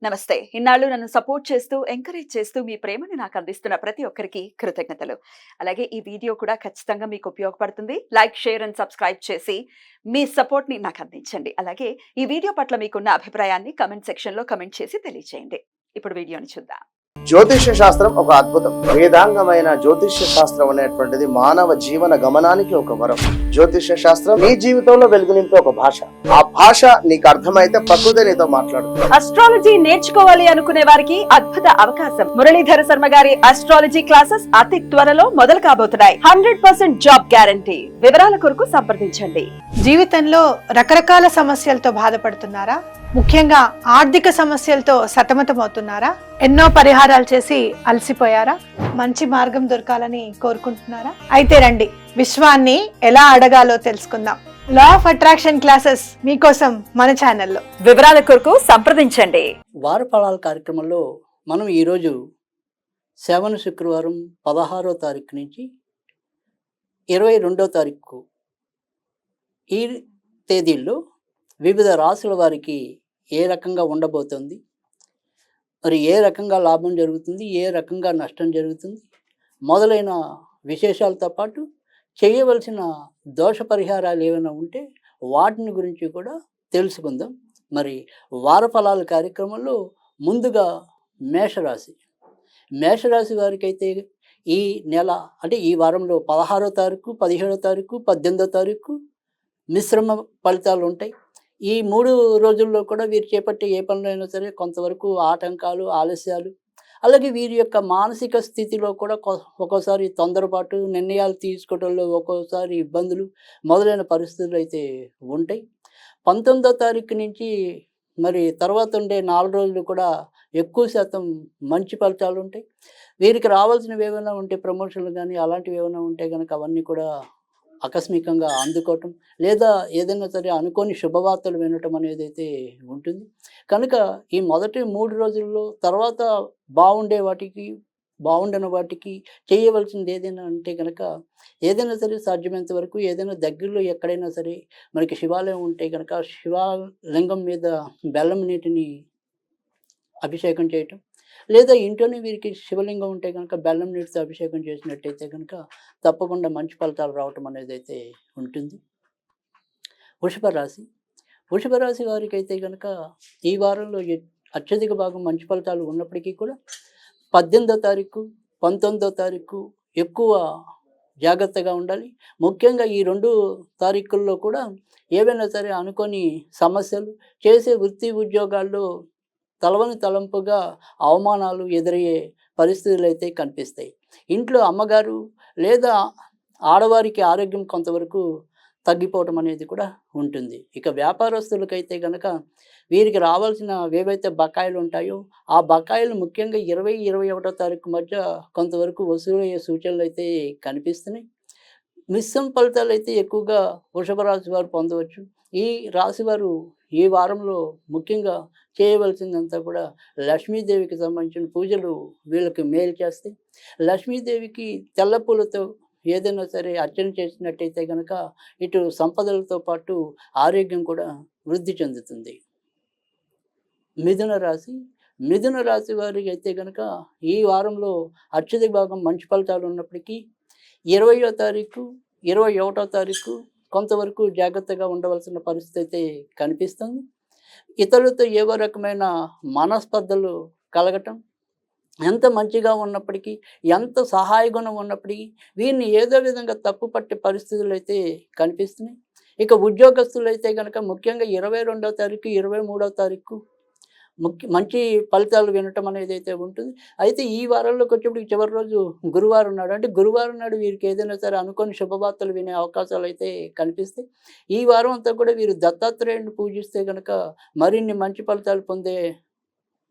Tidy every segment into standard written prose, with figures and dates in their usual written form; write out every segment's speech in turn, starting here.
నమస్తే. ఇన్నాళ్ళు నన్ను సపోర్ట్ చేస్తూ, ఎంకరేజ్ చేస్తూ మీ ప్రేమని నాకు అందిస్తున్న ప్రతి ఒక్కరికి కృతజ్ఞతలు. అలాగే ఈ వీడియో కూడా ఖచ్చితంగా మీకు ఉపయోగపడుతుంది. లైక్, షేర్ అండ్ సబ్స్క్రైబ్ చేసి మీ సపోర్ట్‌ని నాకు అందించండి. అలాగే ఈ వీడియో పట్ల మీకున్న అభిప్రాయాన్ని కామెంట్ సెక్షన్‌లో కామెంట్ చేసి తెలియజేయండి. ఇప్పుడు వీడియోని చూద్దాం. జ్యోతిష్య శాస్త్రం ఒక అద్భుతం. వేదాంగమైన జ్యోతిష్య శాస్త్రం అనేటువంటిది మానవ జీవన గమనానికి ఒక వరం. జ్యోతిష్య శాస్త్రం నీ జీవితంలో వెలుగునింపే ఒక భాష. ఆ భాష నీకు అర్థమైతే ప్రకృతి నీతో మాట్లాడుతుంది. అస్ట్రాలజీ నేర్చుకోవాలి అనుకునే వారికి అద్భుత అవకాశం. మురళీధర శర్మ గారి అస్ట్రాలజీ క్లాసెస్ అతి త్వరలో మొదలు కాబోతున్నాయి. 100% జాబ్ గ్యారంటీ. వివరాల కొరకు సంప్రదించండి. జీవితంలో రకరకాల సమస్యలతో బాధపడుతున్నారా? ముఖ్యంగా ఆర్థిక సమస్యలతో సతమతమవుతున్నారా? ఎన్నో పరిహారాలు చేసి అలసిపోయారా? మంచి మార్గం దొరకాలని కోరుకుంటున్నారా? అయితే రండి, విశ్వాన్ని ఎలా అడగాలో తెలుసుకుందాం. లా ఆఫ్ అట్రాక్షన్ క్లాసెస్ మీకోసం మన ఛానల్లో. వివరాల కొరకు సంప్రదించండి. వార ఫలాల కార్యక్రమంలో మనం ఈరోజు శ్రావణ శుక్రవారం 16వ తారీఖు నుంచి 22వ తారీఖు ఈ తేదీల్లో వివిధ రాశుల వారికి ఏ రకంగా ఉండబోతోంది, మరి ఏ రకంగా లాభం జరుగుతుంది, ఏ రకంగా నష్టం జరుగుతుంది మొదలైన విశేషాలతో పాటు చేయవలసిన దోష పరిహారాలు ఏమైనా ఉంటే వాటిని గురించి కూడా తెలుసుకుందాం. మరి వార ఫలాల కార్యక్రమంలో ముందుగా మేషరాశి. మేషరాశి వారికి అయితే ఈ నెల అంటే ఈ వారంలో 16వ తారీఖు, 17వ తారీఖు, 18వ తారీఖు మిశ్రమ ఫలితాలు ఉంటాయి. ఈ 3 రోజుల్లో కూడా వీరు చేపట్టే ఏ పనులైనా సరే కొంతవరకు ఆటంకాలు, ఆలస్యాలు, అలాగే వీరి యొక్క మానసిక స్థితిలో కూడా ఒక్కోసారి తొందరపాటు, నిర్ణయాలు తీసుకోవడంలో ఒక్కోసారి ఇబ్బందులు మొదలైన పరిస్థితులు అయితే ఉంటాయి. 19వ తారీఖు నుంచి మరి తర్వాత ఉండే 4 రోజులు కూడా ఎక్కువ శాతం మంచి ఫలితాలు ఉంటాయి. వీరికి రావాల్సినవి ఏమైనా ఉంటే ప్రమోషన్లు కానీ అలాంటివి ఏమైనా ఉంటే కనుక అవన్నీ కూడా ఆకస్మికంగా అందుకోవటం, లేదా ఏదైనా సరే అనుకోని శుభవార్తలు వినటం అనేది అయితే ఉంటుంది. కనుక ఈ మొదటి 3 రోజుల్లో తర్వాత బాగుండని వాటికి చేయవలసింది ఏదైనా అంటే కనుక ఏదైనా సరే సాధ్యమైనంత వరకు ఏదైనా దగ్గరలో ఎక్కడైనా సరే మనకి శివాలయం ఉంటే కనుక శివలింగం మీద బెల్లం నీటిని అభిషేకం చేయటం, లేదా ఇంట్లోనే వీరికి శివలింగం ఉంటే కనుక బెల్లం నీటితో అభిషేకం చేసినట్టయితే కనుక తప్పకుండా మంచి ఫలితాలు రావటం అనేది అయితే ఉంటుంది. వృషభ రాశి. వృషభ రాశి వారికి అయితే కనుక ఈ వారంలో అత్యధిక భాగం మంచి ఫలితాలు ఉన్నప్పటికీ కూడా 18వ తారీఖు, 19వ తారీఖు ఎక్కువ జాగ్రత్తగా ఉండాలి. ముఖ్యంగా ఈ 2 తారీఖుల్లో కూడా ఏవైనా సరే అనుకోని సమస్యలు, చేసే వృత్తి ఉద్యోగాల్లో తలవని తలంపుగా అవమానాలు ఎదురయ్యే పరిస్థితులు అయితే కనిపిస్తాయి. ఇంట్లో అమ్మగారు లేదా ఆడవారికి ఆరోగ్యం కొంతవరకు తగ్గిపోవటం అనేది కూడా ఉంటుంది. ఇక వ్యాపారస్తులకైతే కనుక వీరికి రావాల్సిన ఏవైతే బకాయిలు ఉంటాయో ఆ బకాయిలు ముఖ్యంగా 20, 21వ తారీఖు మధ్య కొంతవరకు వసూలయ్యే సూచనలు అయితే కనిపిస్తున్నాయి. మిశ్రమ ఫలితాలు అయితే ఎక్కువగా వృషభ రాశి వారు పొందవచ్చు. ఈ రాశి వారు ఈ వారంలో ముఖ్యంగా చేయవలసిందంతా కూడా లక్ష్మీదేవికి సంబంధించిన పూజలు వీళ్ళకి మేలు చేస్తాయి. లక్ష్మీదేవికి తెల్ల పూలతో ఏదైనా సరే అర్చన చేసినట్టయితే కనుక ఇటు సంపదలతో పాటు ఆరోగ్యం కూడా వృద్ధి చెందుతుంది. మిథున రాశి. మిథున రాశి వారికి అయితే కనుక ఈ వారంలో అత్యధిక భాగం మంచి ఫలితాలు ఉన్నప్పటికీ 20వ తారీఖు, 21వ తారీఖు కొంతవరకు జాగ్రత్తగా ఉండవలసిన పరిస్థితి అయితే కనిపిస్తుంది. ఇతరులతో ఏవో రకమైన మనస్పర్ధలు కలగటం, ఎంత మంచిగా ఉన్నప్పటికీ, ఎంత సహాయ గుణం ఉన్నప్పటికీ వీరిని ఏదో విధంగా తప్పు పట్టే పరిస్థితులు అయితే కనిపిస్తున్నాయి. ఇక ఉద్యోగస్తులు అయితే కనుక ముఖ్యంగా 22వ తారీఖు, 23వ తారీఖు మంచి ఫలితాలు వినటం అనేది అయితే ఉంటుంది. అయితే ఈ వారంలోకి వచ్చేప్పటికి చివరి రోజు గురువారం నాడు, అంటే గురువారం నాడు వీరికి ఏదైనా సరే అనుకోని శుభవార్తలు వినే అవకాశాలు అయితే కనిపిస్తాయి. ఈ వారం అంతా కూడా వీరు దత్తాత్రేయుడిని పూజిస్తే కనుక మరిన్ని మంచి ఫలితాలు పొందే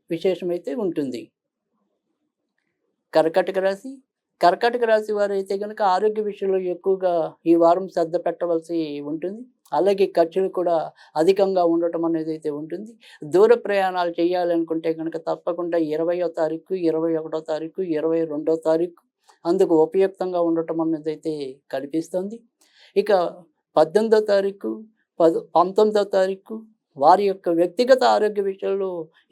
విశేషం అయితే ఉంటుంది. కర్కాటక రాశి. కర్కాటక రాశి వారు అయితే కనుక ఆరోగ్య విషయంలో ఎక్కువగా ఈ వారం శ్రద్ధ పెట్టవలసి ఉంటుంది. అలాగే ఖర్చులు కూడా అధికంగా ఉండటం అనేది అయితే ఉంటుంది. దూర ప్రయాణాలు చేయాలనుకుంటే కనుక తప్పకుండా 20వ తారీఖు, 21వ తారీఖు, 22వ తారీఖు అందుకు ఉపయుక్తంగా ఉండటం అనేది అయితే కనిపిస్తుంది. ఇక 18వ తారీఖు, 19వ తారీఖు వారి యొక్క వ్యక్తిగత ఆరోగ్య విషయంలో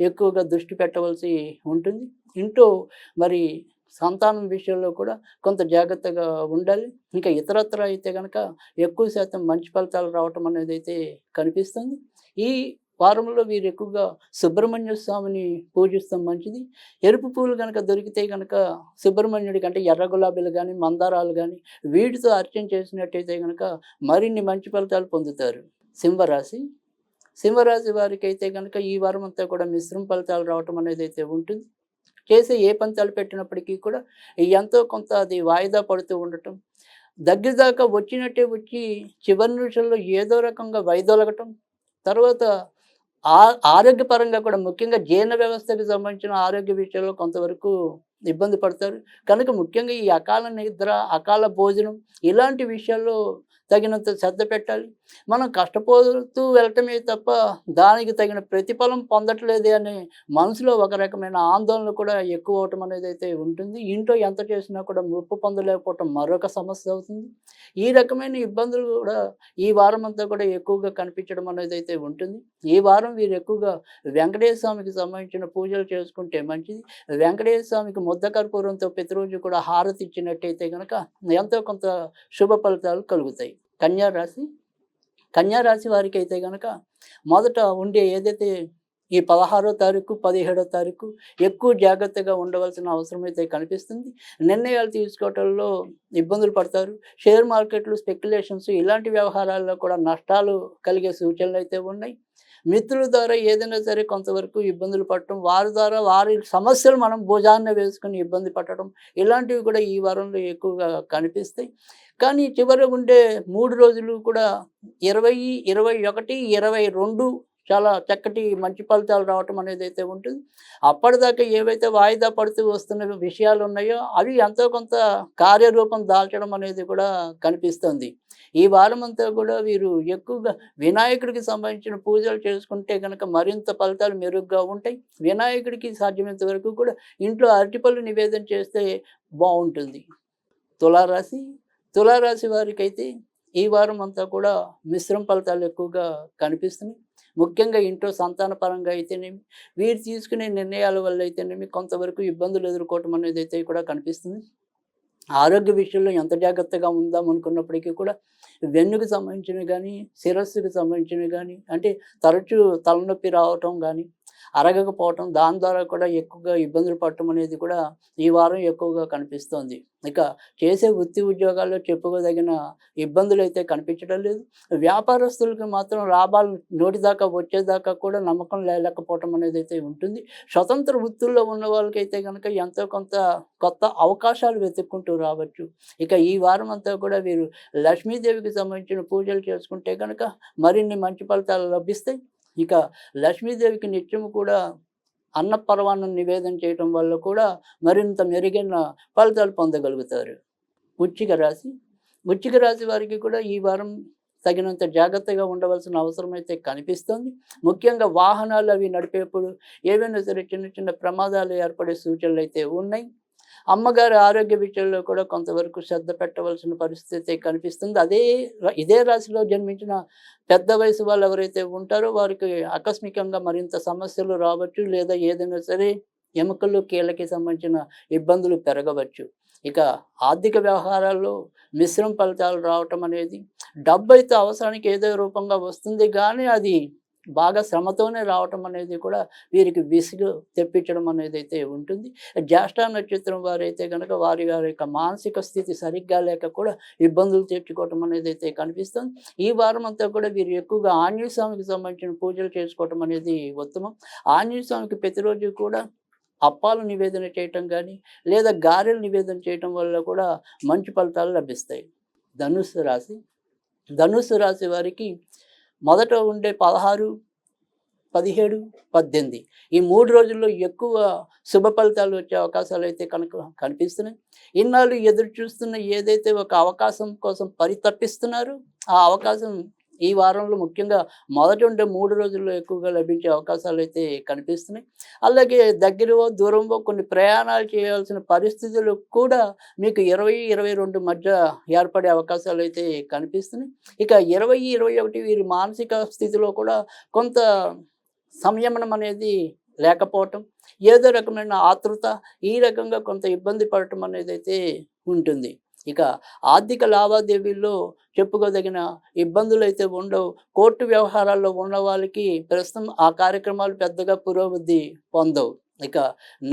ఎక్కువగా దృష్టి పెట్టవలసి ఉంటుంది. ఇంట్లో మరి సంతానం విషయంలో కూడా కొంత జాగ్రత్తగా ఉండాలి. ఇంకా ఇతరత్ర అయితే గనక ఎక్కువ శాతం మంచి ఫలితాలు రావటం అనేది అయితే కనిపిస్తుంది. ఈ వారంలో వీరు ఎక్కువగా సుబ్రహ్మణ్య స్వామిని పూజిస్తాం మంచిది. ఎరుపు పూలు కనుక దొరికితే కనుక సుబ్రహ్మణ్యుడికి అంటే ఎర్ర గులాబీలు కానీ, మందారాలు కానీ వీటితో అర్చన చేసినట్టయితే కనుక మరిన్ని మంచి ఫలితాలు పొందుతారు. సింహరాశి సింహరాశి వారికి అయితే కనుక ఈ వారం అంతా కూడా మిశ్రమ ఫలితాలు రావటం అనేది అయితే ఉంటుంది. చేసే ఏ పని తలపెట్టినప్పటికీ కూడా ఎంతో కొంత అది వాయిదా పడుతూ ఉండటం, దగ్గర దాకా వచ్చినట్టే వచ్చి చివరి నిమిషంలో ఏదో రకంగా వైదొలగటం, తర్వాత ఆరోగ్యపరంగా కూడా ముఖ్యంగా జీర్ణ వ్యవస్థకి సంబంధించిన ఆరోగ్య విషయంలో కొంతవరకు ఇబ్బంది పడతారు. కనుక ముఖ్యంగా ఈ అకాల నిద్ర, అకాల భోజనం ఇలాంటి విషయాల్లో తగినంత శ్రద్ధ పెట్టాలి. మనం కష్టపోతూ వెళ్ళటమే తప్ప దానికి తగిన ప్రతిఫలం పొందట్లేదే అనే మనసులో ఒక రకమైన ఆందోళన కూడా ఎక్కువ అవటం అనేది అయితే ఉంటుంది. ఇంట్లో ఎంత చేసినా కూడా ముప్పు పొందలేకపోవటం మరొక సమస్య అవుతుంది. ఈ రకమైన ఇబ్బందులు కూడా ఈ వారం అంతా కూడా ఎక్కువగా కనిపించడం అనేది అయితే ఉంటుంది. ఈ వారం వీరు ఎక్కువగా వెంకటేశ్వర స్వామికి సంబంధించిన పూజలు చేసుకుంటే మంచిది. వెంకటేశ్వర స్వామికి ముద్ద కర్పూరంతో ప్రతిరోజు కూడా హారతి ఇచ్చినట్టయితే కనుక ఎంతో కొంత శుభ ఫలితాలు కలుగుతాయి. కన్యా రాశి వారికి అయితే కనుక మొదట ఉండే ఏదైతే ఈ 16వ తారీఖు 17వ తారీఖు ఎక్కువ జాగ్రత్తగా ఉండవలసిన అవసరం అయితే కనిపిస్తుంది. నిర్ణయాలు తీసుకోవటంలో ఇబ్బందులు పడతారు. షేర్ మార్కెట్లు, స్పెక్యులేషన్స్ ఇలాంటి వ్యవహారాల్లో కూడా నష్టాలు కలిగే సూచనలు అయితే ఉన్నాయి. మిత్రుల ద్వారా ఏదైనా సరే కొంతవరకు ఇబ్బందులు పడటం, వారి ద్వారా వారి సమస్యలు మనం భుజాన వేసుకుని ఇబ్బంది పడటం ఇలాంటివి కూడా ఈ వారంలో ఎక్కువగా కనిపిస్తాయి. కానీ చివరి ఉండే 3 రోజులు కూడా 20, 21, 22 చాలా చక్కటి మంచి ఫలితాలు రావటం అనేది అయితే ఉంటుంది. అప్పటిదాకా ఏవైతే వాయిదా పడుతూ వస్తున్న విషయాలు ఉన్నాయో అవి ఎంతో కొంత కార్యరూపం దాల్చడం అనేది కూడా కనిపిస్తుంది. ఈ వారం అంతా కూడా వీరు ఎక్కువగా వినాయకుడికి సంబంధించిన పూజలు చేసుకుంటే కనుక మరింత ఫలితాలు మెరుగ్గా ఉంటాయి. వినాయకుడికి సాధ్యమైనంత వరకు కూడా ఇంట్లో అరటిపళ్ళు నివేదన చేస్తే బాగుంటుంది. తులారాశి వారికి అయితే ఈ వారం అంతా కూడా మిశ్రమ ఫలితాలు ఎక్కువగా కనిపిస్తున్నాయి. ముఖ్యంగా ఇంట్లో సంతాన పరంగా అయితేనేమి, వీరు తీసుకునే నిర్ణయాల వల్ల అయితేనేమి కొంతవరకు ఇబ్బందులు ఎదుర్కోవటం అనేది అయితే కూడా కనిపిస్తుంది. ఆరోగ్య విషయంలో ఎంత జాగ్రత్తగా ఉందాం అనుకున్నప్పటికీ కూడా వెన్నుకు సంబంధించినవి కానీ, శిరస్సుకు సంబంధించినవి కానీ, అంటే తరచూ తలనొప్పి రావటం కానీ, అరగకపోవటం, దాని ద్వారా కూడా ఎక్కువగా ఇబ్బందులు పడటం అనేది కూడా ఈ వారం ఎక్కువగా కనిపిస్తోంది. ఇక చేసే వృత్తి ఉద్యోగాల్లో చెప్పుకోదగిన ఇబ్బందులు అయితే కనిపించడం లేదు. వ్యాపారస్తులకు మాత్రం లాభాలు నోటిదాకా వచ్చేదాకా కూడా నమ్మకం లేకపోవటం అనేది అయితే ఉంటుంది. స్వతంత్ర వృత్తుల్లో ఉన్న వాళ్ళకైతే కనుక ఎంతో కొంత కొత్త అవకాశాలు వెతుక్కుంటూ రావచ్చు. ఇక ఈ వారం అంతా కూడా వీరు లక్ష్మీదేవికి సంబంధించిన పూజలు చేసుకుంటే కనుక మరిన్ని మంచి ఫలితాలు లభిస్తాయి. ఇక లక్ష్మీదేవికి నిత్యము కూడా అన్నపరవాన్నం నివేదన చేయటం వల్ల కూడా మరింత మెరుగైన ఫలితాలు పొందగలుగుతారు. వృశ్చిక రాశి వారికి కూడా ఈ వారం తగినంత జాగ్రత్తగా ఉండవలసిన అవసరం అయితే కనిపిస్తుంది. ముఖ్యంగా వాహనాలు అవి నడిపేప్పుడు ఏవైనా సరే చిన్న చిన్న ప్రమాదాలు ఏర్పడే సూచనలు అయితే ఉన్నాయి. అమ్మగారి ఆరోగ్య విషయంలో కూడా కొంతవరకు శ్రద్ధ పెట్టవలసిన పరిస్థితి కనిపిస్తుంది. ఇదే రాశిలో జన్మించిన పెద్ద వయసు వాళ్ళు ఎవరైతే ఉంటారో వారికి ఆకస్మికంగా మరింత సమస్యలు రావచ్చు, లేదా ఏదైనా సరే ఎముకలు, కీళ్ళకి సంబంధించిన ఇబ్బందులు పెరగవచ్చు. ఇక ఆర్థిక వ్యవహారాల్లో మిశ్రమ ఫలితాలు రావటం అనేది, డబ్బు అయితే అవసరానికి ఏదో రూపంగా వస్తుంది కానీ అది బాగా శ్రమతోనే రావటం అనేది కూడా వీరికి విసుగు తెప్పించడం అనేది అయితే ఉంటుంది. జ్యేష్ఠ నక్షత్రం వారైతే కనుక వారి యొక్క మానసిక స్థితి సరిగ్గా లేక కూడా ఇబ్బందులు తెచ్చుకోవటం అనేది అయితే కనిపిస్తుంది. ఈ వారం అంతా కూడా వీరు ఎక్కువగా ఆంజనేయ స్వామికి సంబంధించిన పూజలు చేసుకోవటం అనేది ఉత్తమం. ఆంజనేయ స్వామికి ప్రతిరోజు కూడా అప్పాలు నివేదన చేయటం కానీ, లేదా గారెలు నివేదన చేయటం వల్ల కూడా మంచి ఫలితాలు లభిస్తాయి. ధనుస్సు రాశి వారికి మొదట ఉండే 16, 17, 18 ఈ 3 రోజుల్లో ఎక్కువ శుభ ఫలితాలు వచ్చే అవకాశాలు అయితే కనిపిస్తున్నాయి. ఇన్నాళ్ళు ఎదురు చూస్తున్న ఏదైతే ఒక అవకాశం కోసం పరితపిస్తున్నారో ఆ అవకాశం ఈ వారంలో ముఖ్యంగా మొదటి ఉండే 3 రోజుల్లో ఎక్కువగా లభించే అవకాశాలు అయితే కనిపిస్తున్నాయి. అలాగే దగ్గరవో దూరమో కొన్ని ప్రయాణాలు చేయాల్సిన పరిస్థితులు కూడా మీకు 20, 22 మధ్య ఏర్పడే అవకాశాలు అయితే కనిపిస్తున్నాయి. ఇక 20, 21 వీరి మానసిక స్థితిలో కూడా కొంత సంయమనం అనేది లేకపోవటం, ఏదో రకమైన ఆతృత, ఈ రకంగా కొంత ఇబ్బంది పడటం అనేది అయితే ఉంటుంది. ఇక ఆర్థిక లావాదేవీల్లో చెప్పుకోదగిన ఇబ్బందులు అయితే ఉండవు. కోర్టు వ్యవహారాల్లో ఉన్న వాళ్ళకి ప్రస్తుతం ఆ కార్యక్రమాలు పెద్దగా పురోగతి పొందవు. ఇక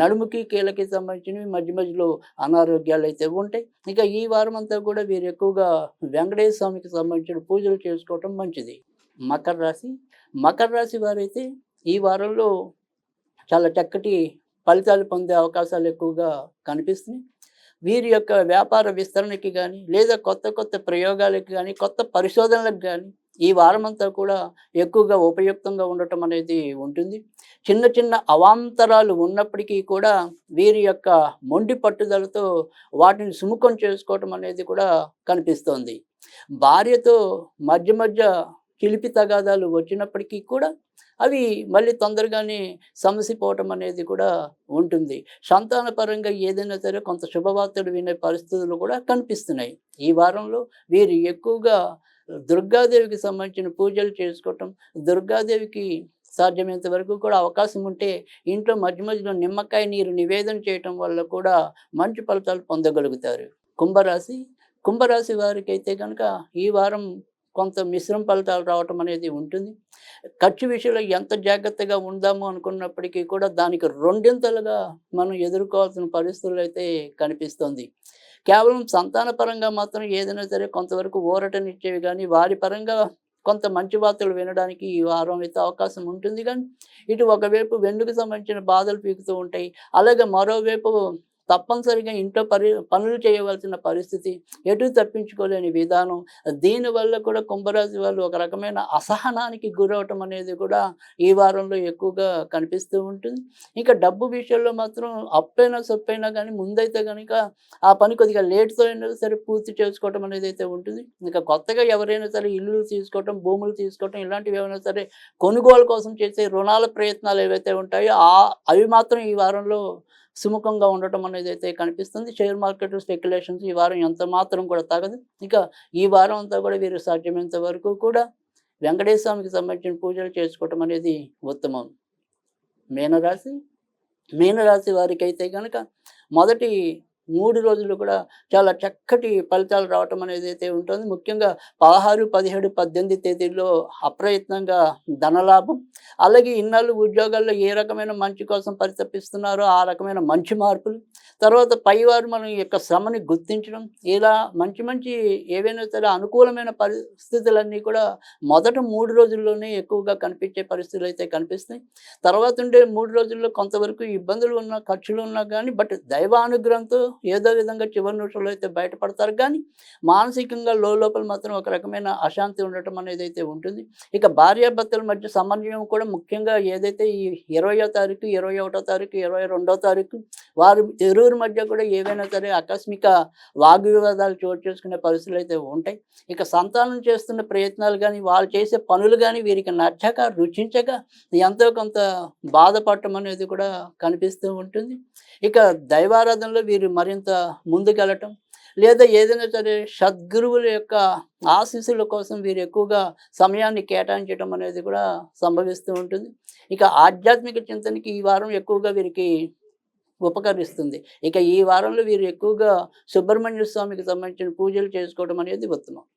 నడుముకి కీళ్ళకి సంబంధించినవి మధ్య మధ్యలో అనారోగ్యాలు అయితే ఉంటాయి. ఇక ఈ వారం అంతా కూడా వీరు ఎక్కువగా వెంకటేశ్వర స్వామికి సంబంధించిన పూజలు చేసుకోవటం మంచిది. మకర రాశి, మకర రాశి వారైతే ఈ వారంలో చాలా చక్కటి ఫలితాలు పొందే అవకాశాలు ఎక్కువగా కనిపిస్తున్నాయి. వీరి యొక్క వ్యాపార విస్తరణకి కానీ, లేదా కొత్త కొత్త ప్రయోగాలకు కానీ, కొత్త పరిశోధనలకు కానీ ఈ వారమంతా కూడా ఎక్కువగా ఉపయుక్తంగా ఉండటం అనేది ఉంటుంది. చిన్న చిన్న అవాంతరాలు ఉన్నప్పటికీ కూడా వీరి యొక్క మొండి పట్టుదలతో వాటిని సుముఖం చేసుకోవటం అనేది కూడా కనిపిస్తోంది. భార్యతో మధ్య మధ్య చిలిపి తగాదాలు వచ్చినప్పటికీ కూడా అవి మళ్ళీ తొందరగానే సమసిపోవటం అనేది కూడా ఉంటుంది. సంతానపరంగా ఏదైనా సరే కొంత శుభవార్తలు వినే పరిస్థితులు కూడా కనిపిస్తున్నాయి. ఈ వారంలో వీరు ఎక్కువగా దుర్గాదేవికి సంబంధించిన పూజలు చేసుకోవటం, దుర్గాదేవికి సాధ్యమైనంత వరకు కూడా అవకాశం ఉంటే ఇంట్లో మధ్య మధ్యలో నిమ్మకాయ నీరు నివేదన చేయటం వల్ల కూడా మంచి ఫలితాలు పొందగలుగుతారు. కుంభరాశి, కుంభరాశి వారికి అయితే కనుక ఈ వారం కొంత మిశ్రమ ఫలితాలు రావటం అనేది ఉంటుంది. ఖర్చు విషయంలో ఎంత జాగ్రత్తగా ఉందాము అనుకున్నప్పటికీ కూడా దానికి రెండింతలుగా మనం ఎదుర్కోవాల్సిన పరిస్థితులు అయితే కనిపిస్తుంది. కేవలం సంతాన పరంగా మాత్రం ఏదైనా సరే కొంతవరకు ఊరటనిచ్చేవి కానీ, వారి పరంగా కొంత మంచి వార్తలు వినడానికి ఈ వారం అయితే అవకాశం ఉంటుంది. కానీ ఇటు ఒకవైపు వెన్నుకు సంబంధించిన బాధలు పీకుతూ ఉంటాయి. అలాగే మరోవైపు తప్పనిసరిగా ఇంట్లో పనులు చేయవలసిన పరిస్థితి, ఎటు తప్పించుకోలేని విధానం, దీనివల్ల కూడా కుంభరాశి వాళ్ళు ఒక రకమైన అసహనానికి గురవటం అనేది కూడా ఈ వారంలో ఎక్కువగా కనిపిస్తూ ఉంటుంది. ఇంకా డబ్బు విషయంలో మాత్రం అప్పైనా సొప్పైనా కానీ ముందైతే కనుక ఆ పని కొద్దిగా లేట్తో అయినా సరే పూర్తి చేసుకోవటం అనేది అయితే ఉంటుంది. ఇంకా కొత్తగా ఎవరైనా సరే ఇల్లులు తీసుకోవటం, భూములు తీసుకోవటం ఇలాంటివి ఏమైనా సరే కొనుగోలు కోసం చేసే రుణాల ప్రయత్నాలు ఏవైతే ఉంటాయో అవి మాత్రం ఈ వారంలో సుముఖంగా ఉండటం అనేది అయితే కనిపిస్తుంది. షేర్ మార్కెట్ స్పెక్యులేషన్స్ ఈ వారం ఎంత మాత్రం కూడా తగదు. ఇక ఈ వారం అంతా కూడా వీరు సాధ్యమైనంత వరకు కూడా వెంకటేశ్వర స్వామికి సంబంధించిన పూజలు చేసుకోవటం అనేది ఉత్తమం. మీనరాశి, మీనరాశి వారికి అయితే కనుక మొదటి 3 రోజులు కూడా చాలా చక్కటి ఫలితాలు రావటం అనేది అయితే ఉంటుంది. ముఖ్యంగా 16, 17, 18 తేదీల్లో అప్రయత్నంగా ధనలాభం, అలాగే ఇన్నాళ్ళు ఉద్యోగాల్లో ఏ రకమైన మంచి కోసం పరితపిస్తున్నారో ఆ రకమైన మంచి మార్పులు, తర్వాత పైవారు మనం యొక్క శ్రమని గుర్తించడం, ఇలా మంచి మంచి ఏవైనా సరే అనుకూలమైన పరిస్థితులన్నీ కూడా మొదట 3 రోజుల్లోనే ఎక్కువగా కనిపించే పరిస్థితులు అయితే కనిపిస్తాయి. తర్వాత ఉండే 3 రోజుల్లో కొంతవరకు ఇబ్బందులు ఉన్నా, ఖర్చులు ఉన్నా కానీ దైవానుగ్రహంతో ఏదో విధంగా చివరి నిమిషంలో అయితే బయటపడతారు. కానీ మానసికంగా లోపల మాత్రం ఒక రకమైన అశాంతి ఉండటం అనేది అయితే ఉంటుంది. ఇక భార్యాభర్తల మధ్య సమన్వయం కూడా ముఖ్యంగా ఏదైతే ఈ 20వ తారీఖు, 21వ తారీఖు, 22వ తారీఖు వారి ఇరువురి మధ్య కూడా ఏవైనా సరే ఆకస్మిక వాగ్వివాదాలు చోటు చేసుకునే పరిస్థితులు అయితే ఉంటాయి. ఇక సంతానం చేస్తున్న ప్రయత్నాలు కానీ, వాళ్ళు చేసే పనులు కానీ వీరికి నచ్చక, రుచించక ఎంతో కొంత బాధపడటం అనేది కూడా కనిపిస్తూ ఉంటుంది. ఇక దైవారాధనలో వీరు మరింత ముందుకెళ్ళటం, లేదా ఏదైనా సరే సద్గురువుల యొక్క ఆశీస్సుల కోసం వీరు ఎక్కువగా సమయాన్ని కేటాయించడం అనేది కూడా సంభవిస్తూ ఉంటుంది. ఇక ఆధ్యాత్మిక చింతనకి ఈ వారం ఎక్కువగా వీరికి ఉపకరిస్తుంది. ఇక ఈ వారంలో వీరు ఎక్కువగా సుబ్రహ్మణ్య స్వామికి సంబంధించిన పూజలు చేసుకోవడం అనేది ఉత్తమం.